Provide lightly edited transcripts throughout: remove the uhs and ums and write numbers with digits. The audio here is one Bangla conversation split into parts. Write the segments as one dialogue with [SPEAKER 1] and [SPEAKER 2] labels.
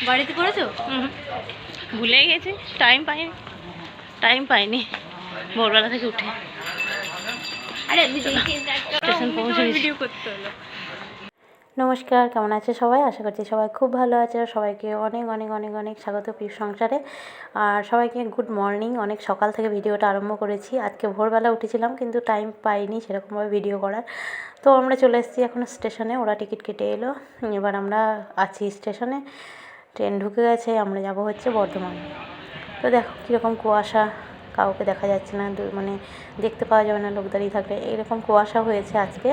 [SPEAKER 1] বাড়িতে করেছো?
[SPEAKER 2] ভুলে গেছি, টাইম পাইনি ভোরবেলা থেকে উঠে।
[SPEAKER 1] আরে
[SPEAKER 2] স্টেশন পৌঁছে গেছি।
[SPEAKER 1] ভিডিও করতে হলো।
[SPEAKER 2] নমস্কার, কেমন আছে সবাই? আশা করছি সবাই খুব ভালো আছে। সবাইকে অনেক অনেক অনেক অনেক স্বাগত পিউ সংসারে। আর সবাইকে গুড মর্নিং। অনেক সকাল থেকে ভিডিওটা আরম্ভ করেছি। আজকে ভোরবেলা উঠেছিলাম কিন্তু টাইম পাইনি সেরকমভাবে ভিডিও করার। তো আমরা চলে এসেছি এখন স্টেশনে। ওরা টিকিট কেটে এলো, এবার আমরা আছি স্টেশনে। ট্রেন ঢুকে গেছে, আমরা যাব হচ্ছে বর্ধমান। তো দেখো কীরকম কুয়াশা, কাউকে দেখা যাচ্ছে না, মানে দেখতে পাওয়া যাবে না লোক দাঁড়িয়ে থাকলে, এইরকম কুয়াশা হয়েছে আজকে।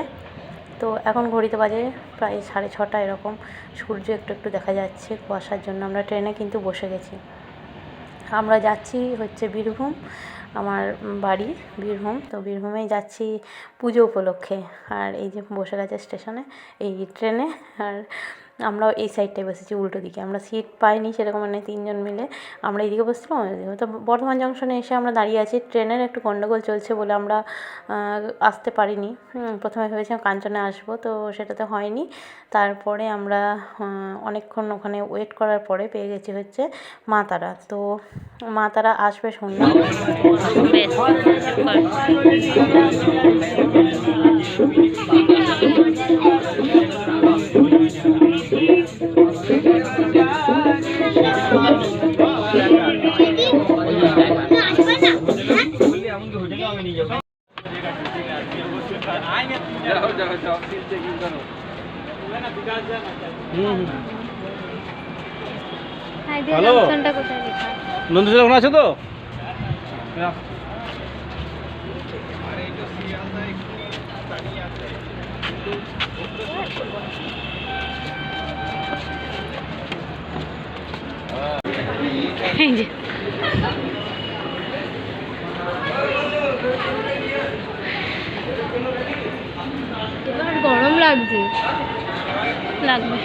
[SPEAKER 2] তো এখন ঘড়িতে বাজে প্রায় 6:30 এরকম। সূর্য একটু একটু দেখা যাচ্ছে কুয়াশার জন্য। আমরা ট্রেনে কিন্তু বসে গেছি। আমরা যাচ্ছি হচ্ছে বীরভূম, আমার বাড়ি বীরভূম। তো বীরভূমেই যাচ্ছি পুজো উপলক্ষে। আর এই যে বসে গেছে স্টেশনে এই ট্রেনে। আর আমরাও এই সাইডটায় বসেছি, উল্টো দিকে। আমরা সিট পাইনি সেরকম, মানে 3 জন মিলে আমরা এইদিকে বসছিলাম। তো বর্ধমান জংশনে এসে আমরা দাঁড়িয়ে আছি। ট্রেনের একটু গণ্ডগোল চলছে বলে আমরা আসতে পারিনি। প্রথমে ভেবেছিলাম কাঞ্চনে আসবো, তো সেটাতে হয়নি। তারপরে আমরা অনেকক্ষণ ওখানে ওয়েট করার পরে পেয়ে গেছি হচ্ছে মা তারা। তো মা তারা আসবে সন্ধ্যা।
[SPEAKER 1] হ্যালো,
[SPEAKER 3] নন্দীশলা ওখানে আছে তো?
[SPEAKER 1] এবার গরম লাগছে।
[SPEAKER 2] লাগবে।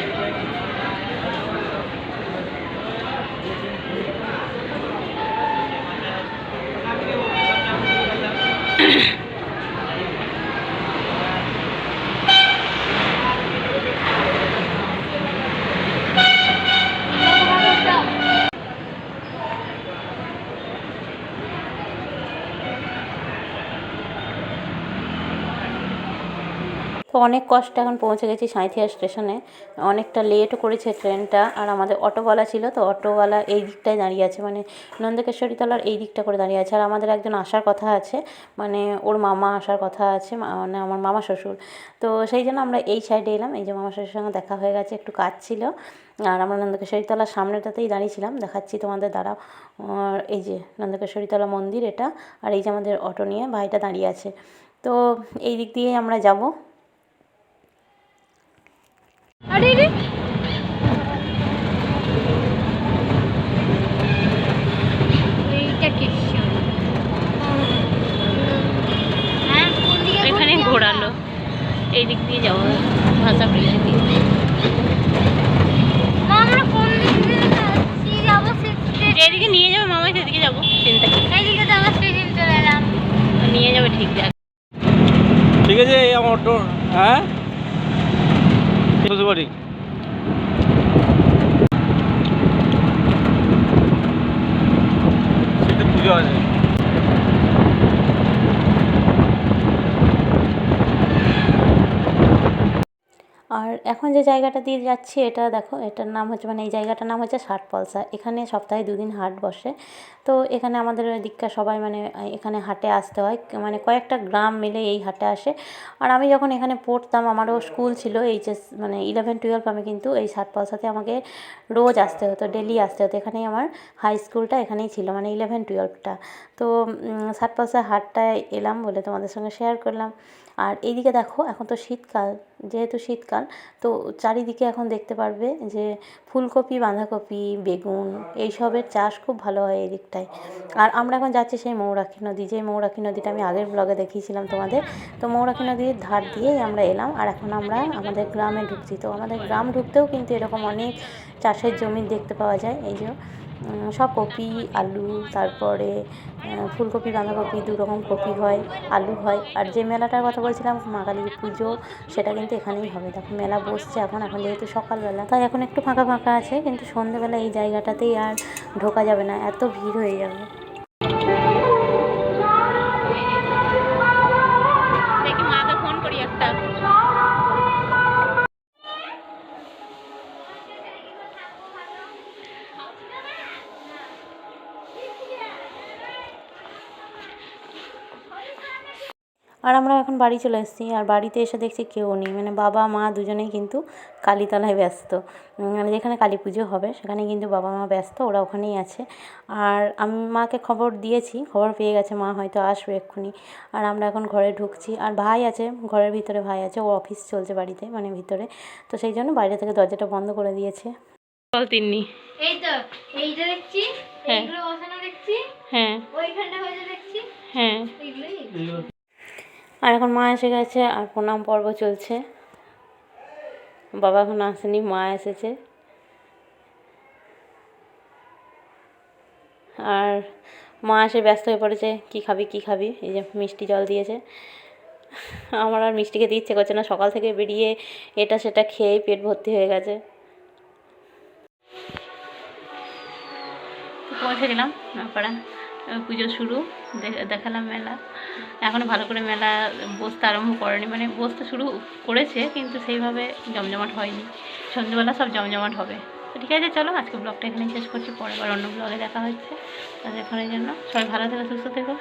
[SPEAKER 2] তো অনেক কষ্ট এখন পৌঁছে গেছি সাঁইথিয়া স্টেশনে। অনেকটা লেটও করেছে ট্রেনটা। আর আমাদের অটোওয়ালা ছিল, তো অটোওয়ালা এই দিকটায় দাঁড়িয়ে আছে, মানে নন্দেকেশ্বরী তলার এই দিকটা করে দাঁড়িয়ে আছে। আর আমাদের একজন আসার কথা আছে, মানে ওর মামা আসার কথা আছে, মানে আমার মামা শ্বশুর। তো সেই জন্য আমরা এই সাইডে এলাম। এই যে মামা শ্বশুরের সঙ্গে দেখা হয়ে গেছে, একটু কাজ ছিল। আর আমরা নন্দেকেশ্বরী তলার সামনেটাতেই দাঁড়িয়েছিলাম, দেখাচ্ছি তোমাদের দাঁড়াও। এই যে নন্দেকেশ্বরী তলা মন্দির এটা। আর এই যে আমাদের অটো নিয়ে ভাইটা দাঁড়িয়ে আছে। তো এই দিক দিয়েই আমরা যাব।
[SPEAKER 1] আরে রে, এইটা কি? হ্যাঁ, কোন দিকে?
[SPEAKER 2] এখানে ঘোরালো, এই দিক দিয়ে যাবো, ভাষা ব্রিজ দিয়ে।
[SPEAKER 1] আমরা কোন দিকে যাচ্ছি? যাবো
[SPEAKER 2] যেদিকে নিয়ে যাবে মামাই সেদিকে যাবো, চিন্তা কি।
[SPEAKER 1] এইদিকে তো আমরা স্টেশন চলে এলাম।
[SPEAKER 2] নিয়ে যাবে ঠিক আছে।
[SPEAKER 3] ঠিক আছে, এই আমার অটো। হ্যাঁ, শ্বশুরবাড়ি। পুজো আছে।
[SPEAKER 2] আর এখন যে জায়গাটা দিয়ে যাচ্ছি এটা দেখো, এটার নাম হচ্ছে, মানে এই জায়গাটার নাম হচ্ছে ষাটপলসা। এখানে সপ্তাহে 2 দিন হাট বসে। তো এখানে আমাদের দিককার সবাই, মানে এখানে হাটে আসতে হয়, মানে কয়েকটা গ্রাম মিলে এই হাটে আসে। আর আমি যখন এখানে পড়তাম, আমারও স্কুল ছিল এইচএস, মানে 11-12, আমি কিন্তু এই ষাটপলসাতে আমাকে রোজ আসতে হতো, ডেলি আসতে হতো। এখানেই আমার হাই স্কুলটা এখানেই ছিল, মানে 11-12টা। তো ষাটপলসা হাটটায় এলাম বলে তোমাদের সঙ্গে শেয়ার করলাম। আর এইদিকে দেখো, এখন তো শীতকাল, যেহেতু শীতকাল, তো চারিদিকে এখন দেখতে পারবে যে ফুলকপি, বাঁধাকপি, বেগুন এইসবের চাষ খুব ভালো হয় এই দিকটায়। আর আমরা এখন যাচ্ছি সেই মৌরাক্ষী নদী, যে মৌরাক্ষী নদীটা আমি আগের ব্লগে দেখিয়েছিলাম তোমাদের। তো মৌরাক্ষী নদীর ধার দিয়েই আমরা এলাম। আর এখন আমরা আমাদের গ্রামে ঢুকছি। তো আমাদের গ্রাম ঢুকতেও কিন্তু এরকম অনেক চাষের জমি দেখতে পাওয়া যায়। এই যে সব কপি, আলু, তারপরে ফুলকপি, বাঁধাকপি, 2 রকম কপি হয়, আলু হয়। আর যে মেলাটার কথা বলছিলাম মা কালীর পুজো, সেটা কিন্তু এখানেই হবে। দেখো মেলা বসছে এখন যেহেতু সকালবেলা, তাই এখন একটু ফাঁকা ফাঁকা আছে, কিন্তু সন্ধেবেলা এই জায়গাটাতেই আর ঢোকা যাবে না, এত ভিড় হয়ে যাবে। দেখি মাকে ফোন করি একটা। আর আমরা এখন বাড়ি চলে এসেছি, আর বাড়িতে এসে দেখছি কেউ নেই, মানে বাবা মা দুজনেই কিন্তু কালীতলায় ব্যস্ত। মানে যেখানে কালী পুজো হবে সেখানে কিন্তু বাবা মা ব্যস্ত, ওরা ওখানেই আছে। আর আমি মাকে খবর দিয়েছি, খবর পেয়ে গেছে, মা হয়তো আসবে এক্ষুনি। আর আমরা এখন ঘরে ঢুকছি, আর ভাই আছে ঘরের ভিতরে, ভাই আছে, ও অফিস চলছে বাড়িতে মানে ভিতরে, তো সেই জন্য বাইরে থেকে দরজাটা বন্ধ করে দিয়েছে। চল তিন্নি।
[SPEAKER 1] এই তো এইটা দেখছি,
[SPEAKER 2] হ্যাঁ।
[SPEAKER 1] এইগুলো বসানো দেখছি,
[SPEAKER 2] হ্যাঁ
[SPEAKER 1] ওইখানটা হয়েছে দেখছি,
[SPEAKER 2] হ্যাঁ।
[SPEAKER 1] এইগুলোই।
[SPEAKER 2] আর এখন মা এসে গেছে, আর প্রণাম পর্ব চলছে। বাবা এখন আসেনি, মা এসেছে। আর মা এসে ব্যস্ত হয়ে পড়েছে, কী খাবি কী খাবি, এই যে মিষ্টি জল দিয়েছে। আমার আর মিষ্টি খেতে ইচ্ছে করছে না, সকাল থেকে বেরিয়ে এটা সেটা খেয়েই পেট ভর্তি হয়ে গেছে। পৌঁছে গেলাম নপাড়া, পুজো শুরু, দেখালাম মেলা। এখনও ভালো করে মেলা বসতে আরম্ভ করেনি, মানে বসতে শুরু করেছে কিন্তু সেইভাবে জমজমাট হয়নি। সন্ধ্যেবেলা সব জমজমাট হবে। তো ঠিক আছে, চলো আজকে ব্লগটা এখানেই শেষ করছি, পরে আবার অন্য ব্লগে দেখা হচ্ছে। ততক্ষণের জন্য সবাই ভালো থেকো, সুস্থ থেকো।